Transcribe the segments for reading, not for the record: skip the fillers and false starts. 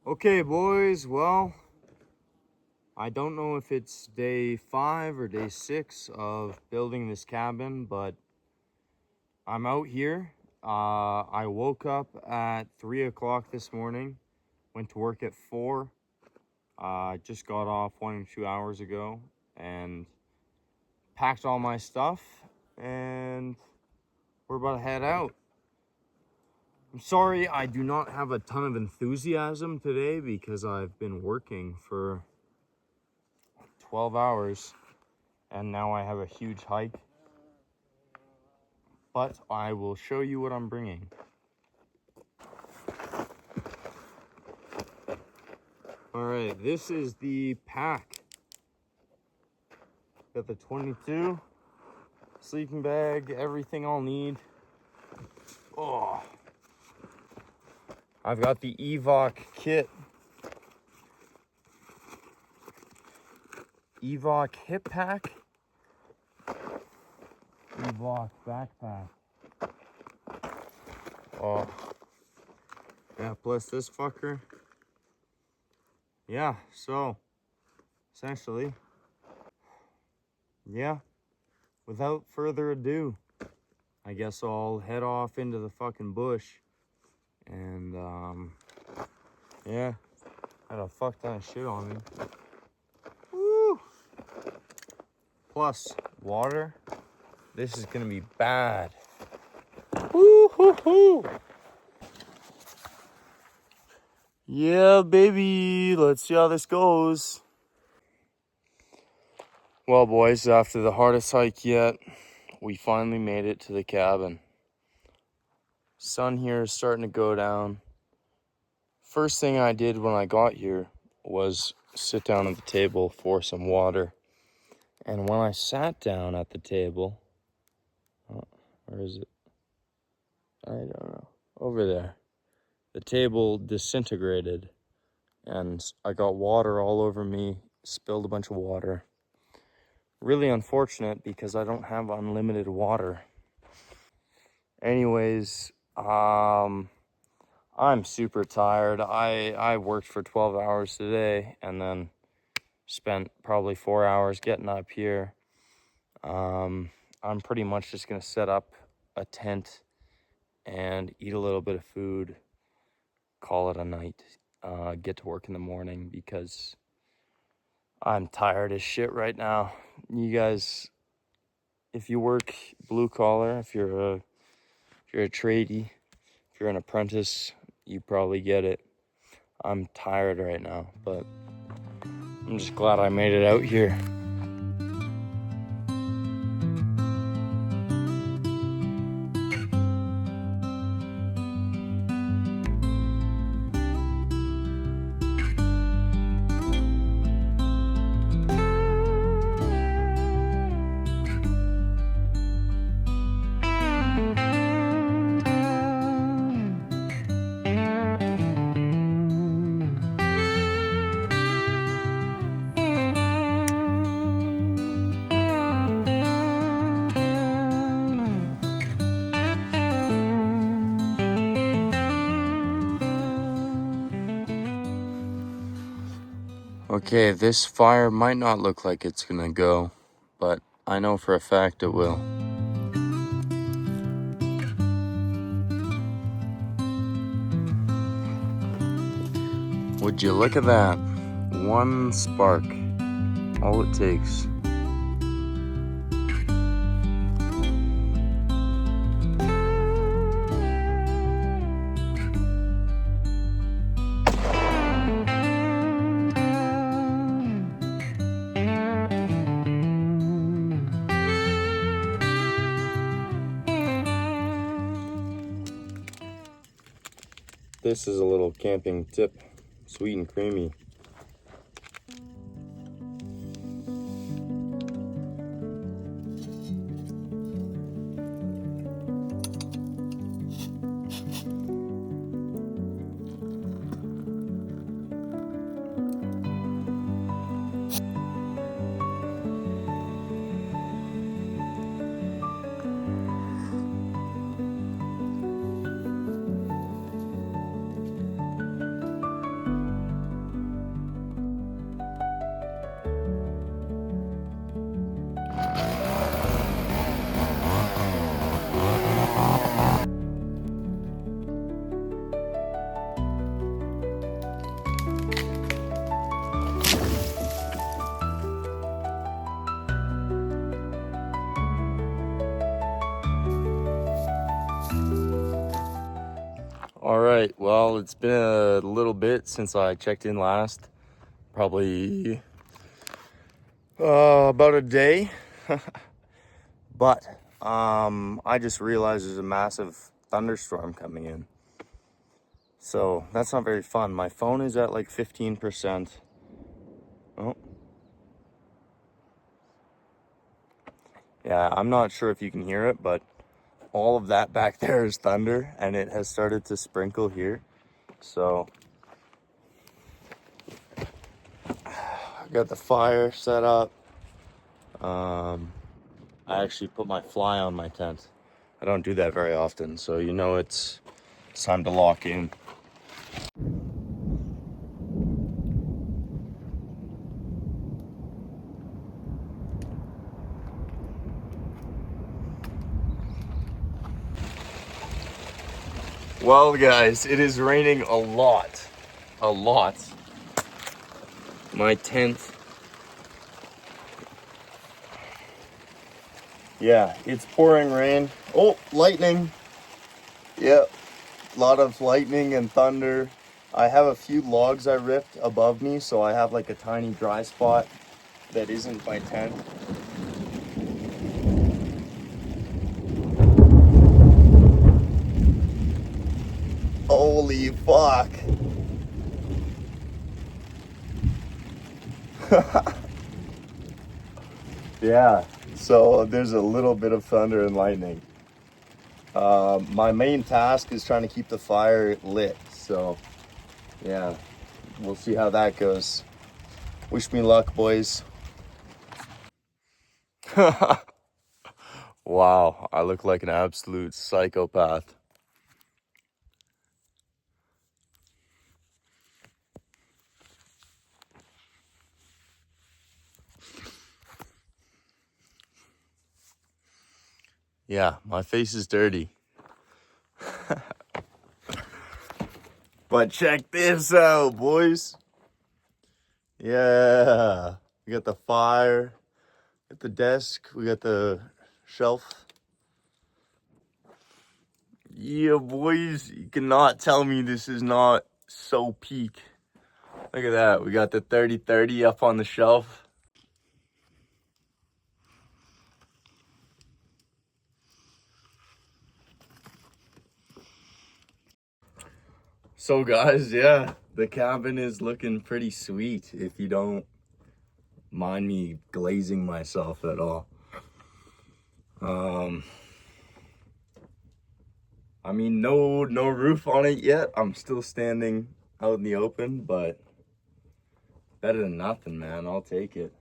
Okay, boys, well, I don't know if it's day 5 or day 6 of building this cabin, but I'm out here. I woke up at 3 o'clock this morning, went to work at 4. Just got off 1 or 2 hours ago and packed all my stuff, and we're about to head out. I'm sorry I do not have a ton of enthusiasm today because I've been working for 12 hours and now I have a huge hike. But I will show you what I'm bringing. All right, this is the pack. Got the 22, sleeping bag, everything I'll need. Oh, I've got the Evok kit. Evok hip pack. Evok backpack. Oh, yeah, plus this fucker. Yeah, so essentially, yeah, without further ado, I guess I'll head off into the fucking bush and yeah, I had a fuck ton of shit on me. Woo! Plus water. This is gonna be bad. Woo hoo hoo! Yeah, baby. Let's see how this goes. Well, boys, after the hardest hike yet, we finally made it to the cabin. Sun here is starting to go down. First thing I did when I got here was sit down at the table for some water. And when I sat down at the table, where is it? I don't know. Over there. The table disintegrated and I got water all over me, spilled a bunch of water. Really unfortunate because I don't have unlimited water. Anyways, I'm super tired. I worked for 12 hours today and then spent probably 4 hours getting up here. I'm pretty much just gonna set up a tent and eat a little bit of food, call it a night, get to work in the morning because I'm tired as shit right now. You guys, if you work blue collar, if you're a tradie, if you're an apprentice, you probably get it. I'm tired right now, but I'm just glad I made it out here. Okay, this fire might not look like it's gonna go, but I know for a fact it will. Would you look at that? One spark, all it takes. This is a little camping tip, sweet and creamy. All right, well, it's been a little bit since I checked in last. Probably about a day. But I just realized there's a massive thunderstorm coming in. So that's not very fun. My phone is at like 15%. Oh. Yeah, I'm not sure if you can hear it, but all of that back there is thunder, and it has started to sprinkle here. So I got the fire set up. I actually put my fly on my tent. I don't do that very often, so you know it's time to lock in. Well, guys, it is raining a lot. A lot. My tent. Yeah, it's pouring rain. Oh, lightning. Yep, a lot of lightning and thunder. I have a few logs I ripped above me, so I have like a tiny dry spot that isn't my tent. Holy fuck. Yeah, so there's a little bit of thunder and lightning. My main task is trying to keep the fire lit, so yeah, we'll see how that goes. Wish me luck, boys. Wow, I look like an absolute psychopath. Yeah, my face is dirty. But check this out, boys. Yeah, we got the fire, got the desk, we got the shelf. Yeah, boys, you cannot tell me this is not so peak. Look at that, we got the 30-30 up on the shelf. So guys, yeah, the cabin is looking pretty sweet if you don't mind me glazing myself at all. I mean, no roof on it yet. I'm still standing out in the open, but better than nothing, man. I'll take it.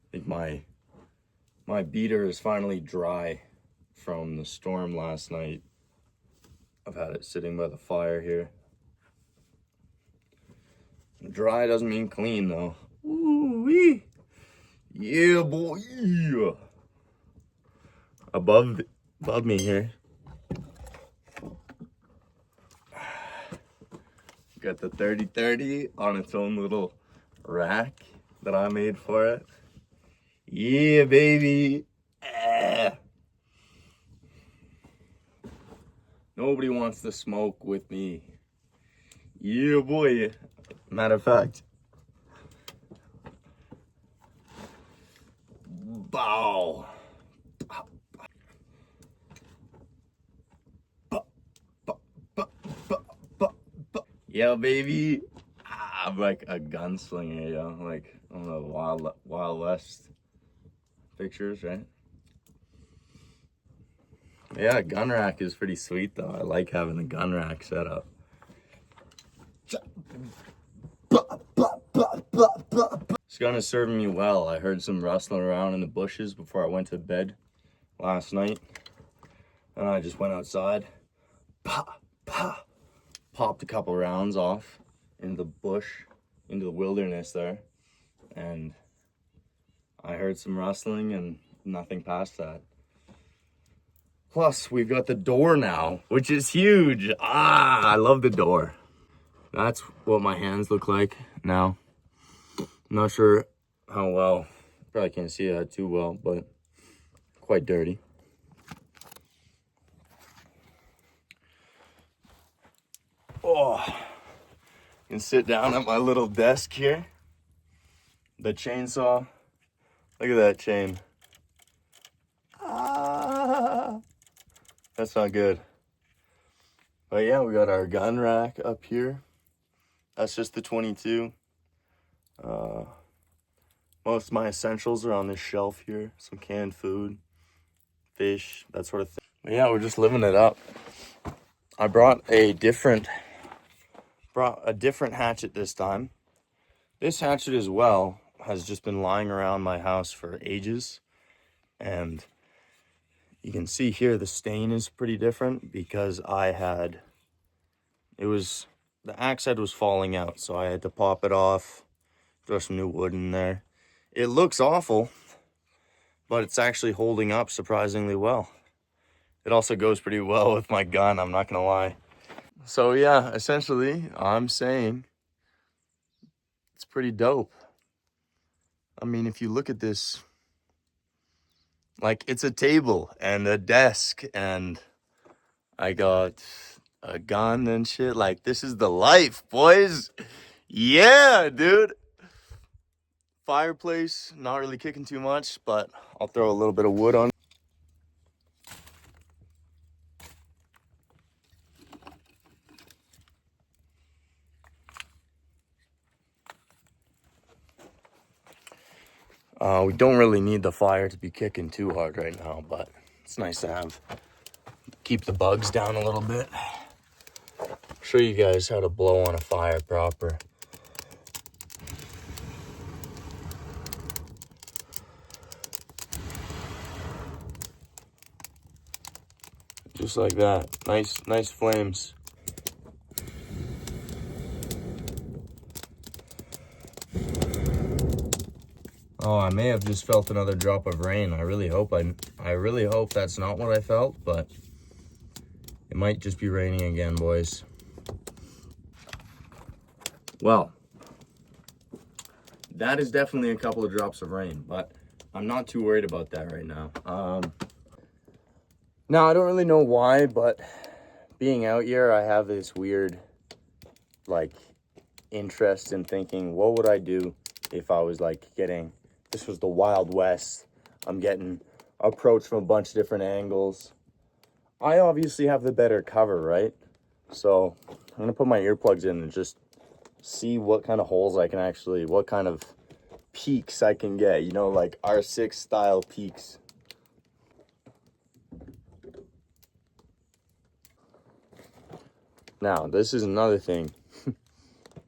I think my beater is finally dry from the storm last night. I've had it sitting by the fire here. Dry doesn't mean clean though. Ooh-wee. Yeah, boy. Yeah. Above me here. Got the 30-30 on its own little rack that I made for it. Yeah, baby. Nobody wants to smoke with me. Yeah, boy. Matter of fact. Bow. Yeah, baby. I'm like a gunslinger, yo. Like, I don't know, Wild West pictures, right? Yeah, gun rack is pretty sweet, though. I like having the gun rack set up. It's gonna serve me well. I heard some rustling around in the bushes before I went to bed last night. And I just went outside. Popped a couple rounds off into the bush, into the wilderness there. And I heard some rustling and nothing past that. Plus, we've got the door now, which is huge. I love the door. That's what my hands look like now. I'm not sure how well, probably can't see that too well, but quite dirty. Oh, you can sit down at my little desk here. The chainsaw. Look at that chain. Ah, that's not good. But yeah, we got our gun rack up here. That's just the 22. Most of my essentials are on this shelf here. Some canned food, fish, that sort of thing. But yeah, we're just living it up. I brought a different hatchet this time. This hatchet as well has just been lying around my house for ages. And you can see here the stain is pretty different because the axe head was falling out, so I had to pop it off, throw some new wood in there. It looks awful, but it's actually holding up surprisingly well. It also goes pretty well with my gun, I'm not gonna lie. So yeah, essentially, I'm saying it's pretty dope. I mean, if you look at this, like, it's a table and a desk, and I got a gun and shit. Like, this is the life, boys. Yeah, dude. Fireplace, not really kicking too much, but I'll throw a little bit of wood on. We don't really need the fire to be kicking too hard right now, but it's nice to have. Keep the bugs down a little bit. Show you guys how to blow on a fire proper. Just like that. Nice flames. Oh, I may have just felt another drop of rain. I really hope that's not what I felt, but it might just be raining again, boys. Well, that is definitely a couple of drops of rain, but I'm not too worried about that right now. Now, I don't really know why, but being out here, I have this weird, like, interest in thinking, what would I do if I was, like, this was the Wild West. I'm getting approached from a bunch of different angles. I obviously have the better cover, right? So I'm going to put my earplugs in and just see what kind of holes I can what kind of peaks I can get, you know, like R6 style peaks. Now, this is another thing.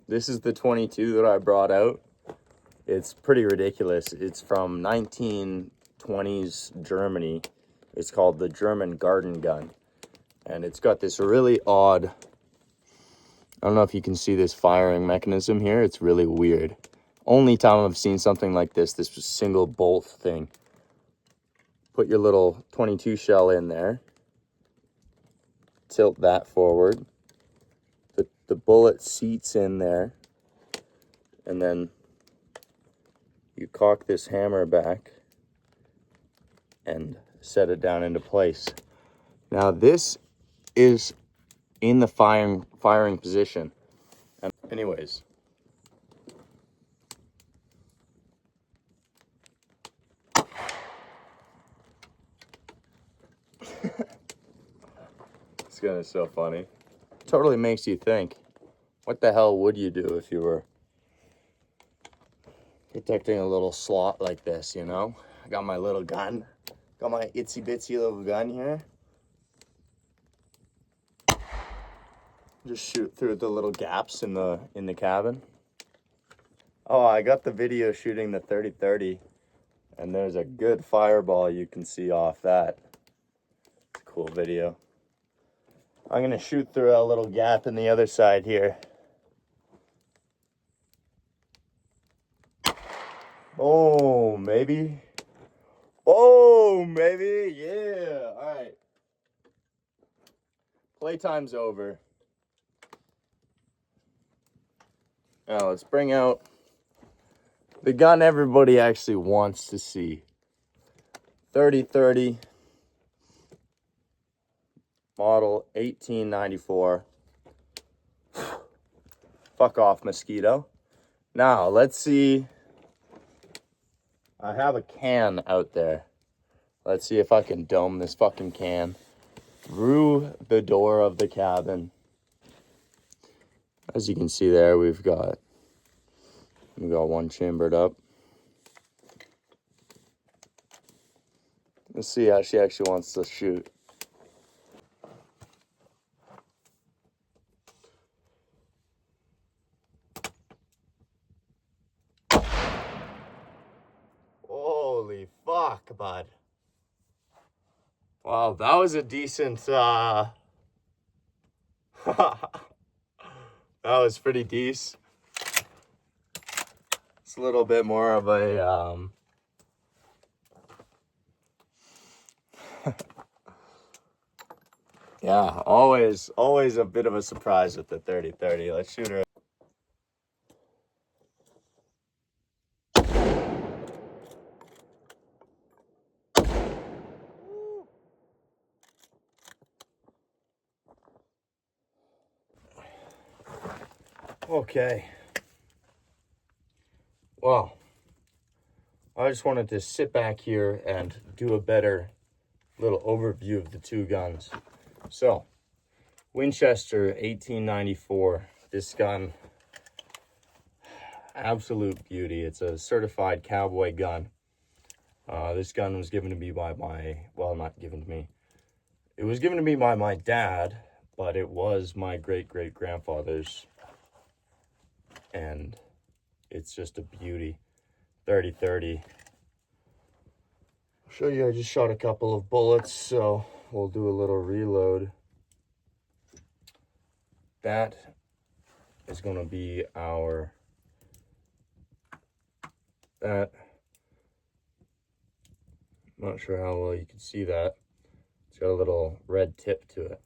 This is the 22 that I brought out. It's pretty ridiculous. It's from 1920s Germany. It's called the German garden gun. And it's got this really odd, I don't know if you can see this firing mechanism here. It's really weird. Only time I've seen something like this single bolt thing. Put your little 22 shell in there. Tilt that forward. The bullet seats in there. And then you cock this hammer back and set it down into place. Now this is in the firing position. And anyways, this gun is so funny. Totally makes you think, what the hell would you do if you were protecting a little slot like this, you know? I got my little gun. Got my itsy bitsy little gun here. Just shoot through the little gaps in the cabin. Oh, I got the video shooting the 30-30, and there's a good fireball you can see off that. It's a cool video. I'm gonna shoot through a little gap in the other side here. Oh, maybe. Oh, maybe. Yeah. All right. Playtime's over. Now let's bring out the gun everybody actually wants to see. 30-30. Model 1894. Fuck off, mosquito. Now, let's see. I have a can out there. Let's see if I can dome this fucking can through the door of the cabin. As you can see there, we've got one chambered up. Let's see how she actually wants to shoot. Holy fuck, bud. Wow, that was a decent, that was pretty decent. It's a little bit more of a, yeah, always a bit of a surprise with the 30-30. Let's shoot her. Okay. Well, I just wanted to sit back here and do a better little overview of the two guns. So, Winchester 1894. This gun, absolute beauty. It's a certified cowboy gun. This gun was given to me by not given to me. It was given to me by my dad, but it was my great-great-grandfather's. And it's just a beauty. 30-30. I'll show you, I just shot a couple of bullets, so we'll do a little reload. That is going to be our... I'm not sure how well you can see that. It's got a little red tip to it.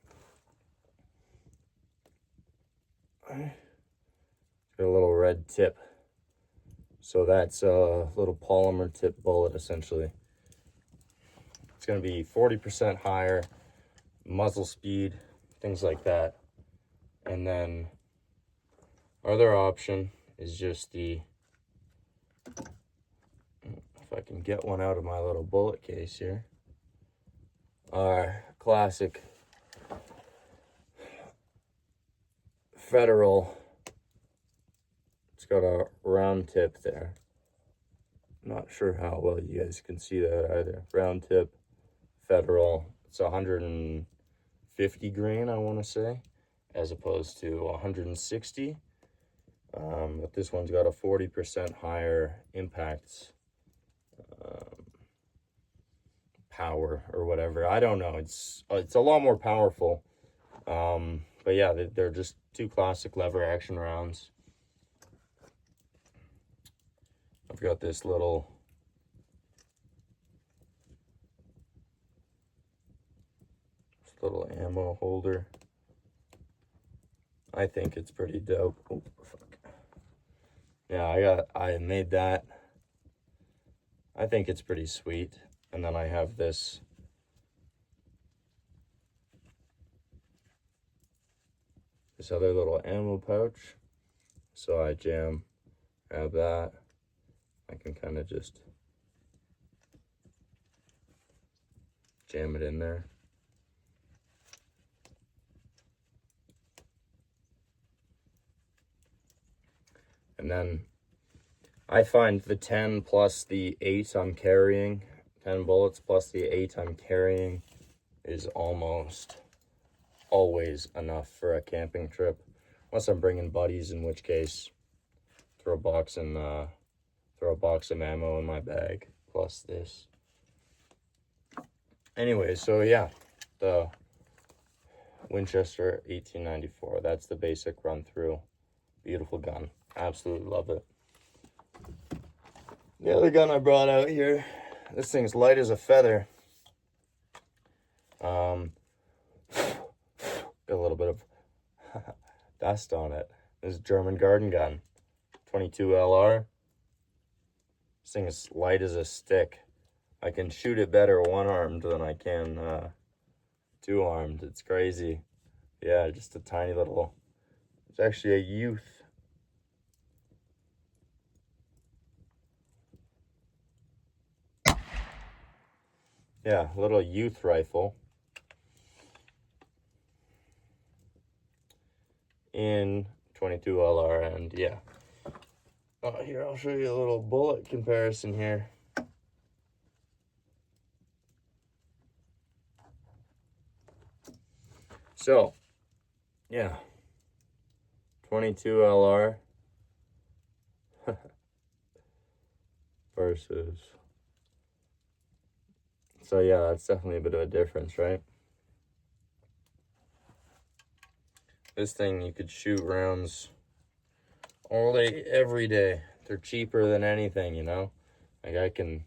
It's got a little red tip. So that's a little polymer tip bullet, essentially. It's going to be 40% higher muzzle speed, things like that. And then our other option is just the, if I can get one out of my little bullet case here, our classic Federal. It's got a round tip there. Not sure how well you guys can see that either. Round tip, Federal. It's 150 grain, I want to say, as opposed to 160. But this one's got a 40% higher impact power or whatever. I don't know. It's a lot more powerful. But yeah, they're just two classic lever action rounds. I've got this little ammo holder. I think it's pretty dope. Oh, fuck. Yeah, I made that. I think it's pretty sweet. And then I have this other little ammo pouch. So I have that. I can kind of just jam it in there. And then I find the 10 plus the 8 I'm carrying, 10 bullets plus the 8 I'm carrying is almost always enough for a camping trip. Unless I'm bringing buddies, in which case throw a box of ammo in my bag plus this. Anyway, so yeah, the Winchester 1894. That's the basic run through. Beautiful gun. Absolutely love it. The other gun I brought out here, this thing's light as a feather. Got a little bit of dust on it. This is a German garden gun, 22 LR. This thing is light as a stick. I can shoot it better one-armed than I can two-armed. It's crazy. Yeah, just a tiny little... It's actually a youth Yeah, little youth rifle in 22 LR, and yeah. Oh, here, I'll show you a little bullet comparison here. So, yeah, 22 LR versus. So yeah, that's definitely a bit of a difference, right? This thing, you could shoot rounds all day, every day. They're cheaper than anything, you know? Like I can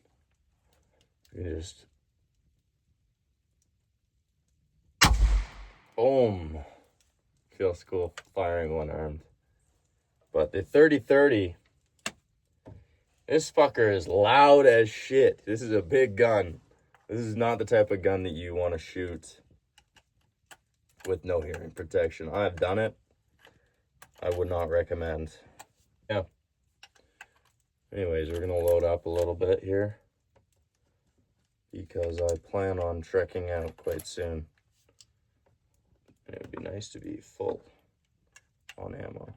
just, boom. Feels cool firing one armed. But the 30-30, this fucker is loud as shit. This is a big gun. This is not the type of gun that you want to shoot with no hearing protection. I've done it. I would not recommend. Yeah. Anyways, we're going to load up a little bit here because I plan on trekking out quite soon. And it would be nice to be full on ammo.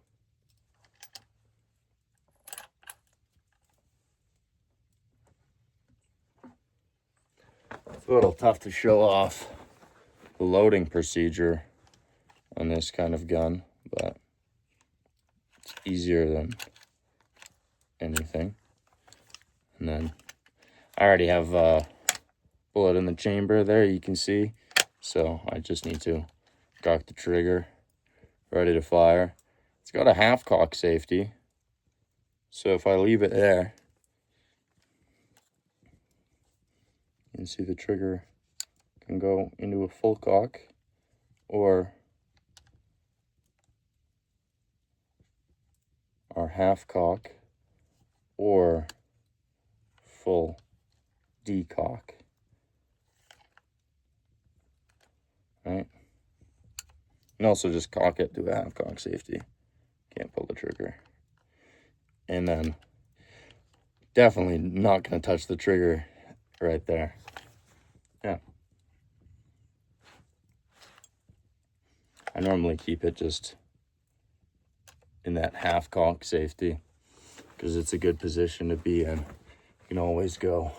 It's a little tough to show off the loading procedure on this kind of gun, but it's easier than anything. And then I already have a bullet in the chamber there, you can see. So I just need to cock the trigger, ready to fire. It's got a half cock safety. So if I leave it there, you can see the trigger can go into a full cock or our half cock or full decock. Right? And also just cock it to a half cock safety. Can't pull the trigger. And then definitely not going to touch the trigger right there. Yeah. I normally keep it just in that half cock safety because it's a good position to be in. You can always go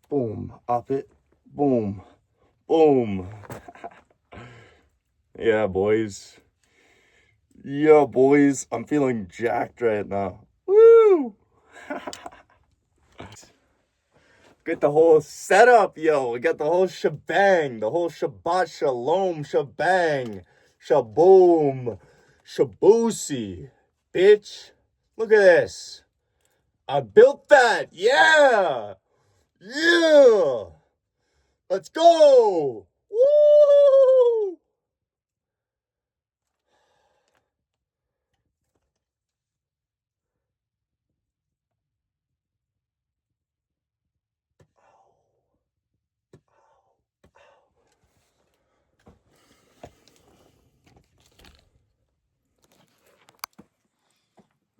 boom, up it, boom, boom. Yeah, boys. Yeah, boys. I'm feeling jacked right now. Woo! Get the whole setup, yo. We got the whole shebang. The whole Shabbat Shalom shebang. Shaboom. Shabusi. Bitch. Look at this. I built that. Yeah. Yeah. Let's go. Woo!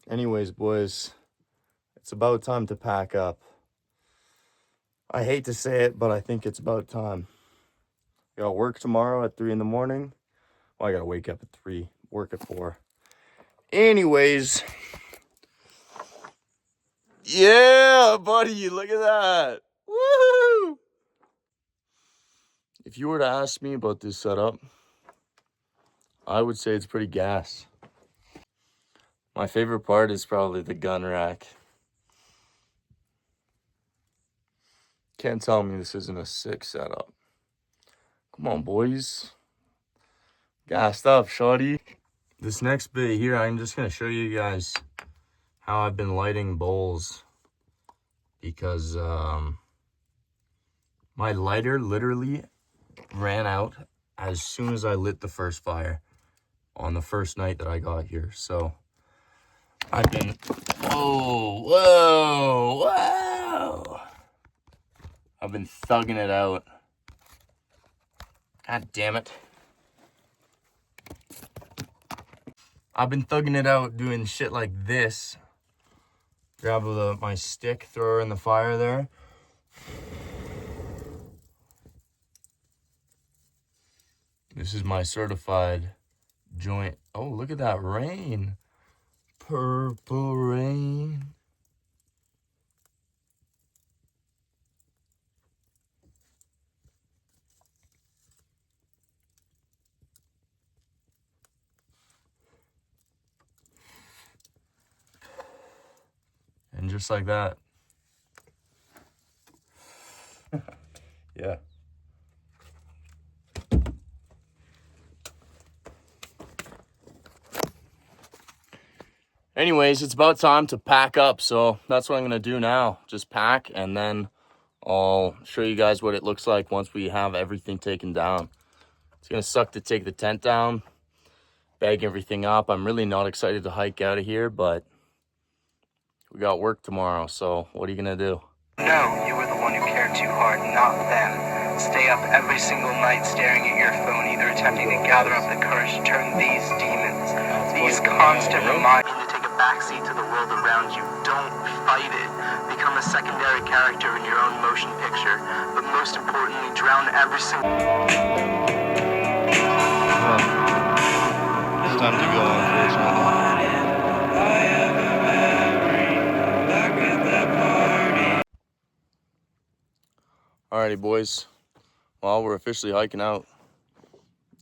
Anyways, boys, it's about time to pack up. I hate to say it, but I think it's about time. I got work tomorrow at 3 in the morning. Well, I gotta wake up at 3, work at 4. Anyways. Yeah, buddy, look at that. Woohoo! If you were to ask me about this setup, I would say it's pretty gas. My favorite part is probably the gun rack. Can't tell me this isn't a sick setup. Come on, boys. Gassed up, shorty. This next bit here, I'm just going to show you guys how I've been lighting bowls. Because my lighter literally ran out as soon as I lit the first fire on the first night that I got here. So I've been, whoa. I've been thugging it out. God damn it. I've been thugging it out doing shit like this. Grab my stick, throw her in the fire there. This is my certified joint. Oh, look at that rain. Purple rain. And just like that. Yeah. Anyways, it's about time to pack up. So that's what I'm going to do now. Just pack, and then I'll show you guys what it looks like once we have everything taken down. It's going to suck to take the tent down, bag everything up. I'm really not excited to hike out of here, but we got work tomorrow. So what are you going to do? No, you were the one who cared too hard, not them. Stay up every single night staring at your phone, either attempting to gather up the courage to turn these demons, these constant reminders to take a backseat to the world around you. Don't fight it. Become a secondary character in your own motion picture, but most importantly, drown every single... It's time to go, unfortunately. Alrighty, boys. Well, we're officially hiking out.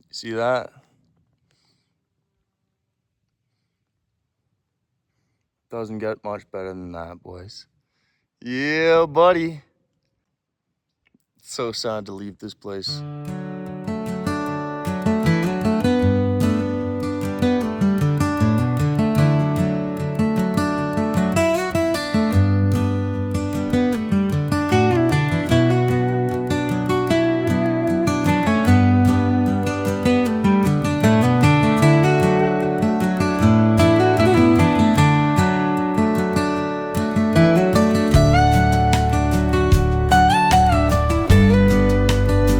See that? Doesn't get much better than that, boys. Yeah, buddy. It's so sad to leave this place.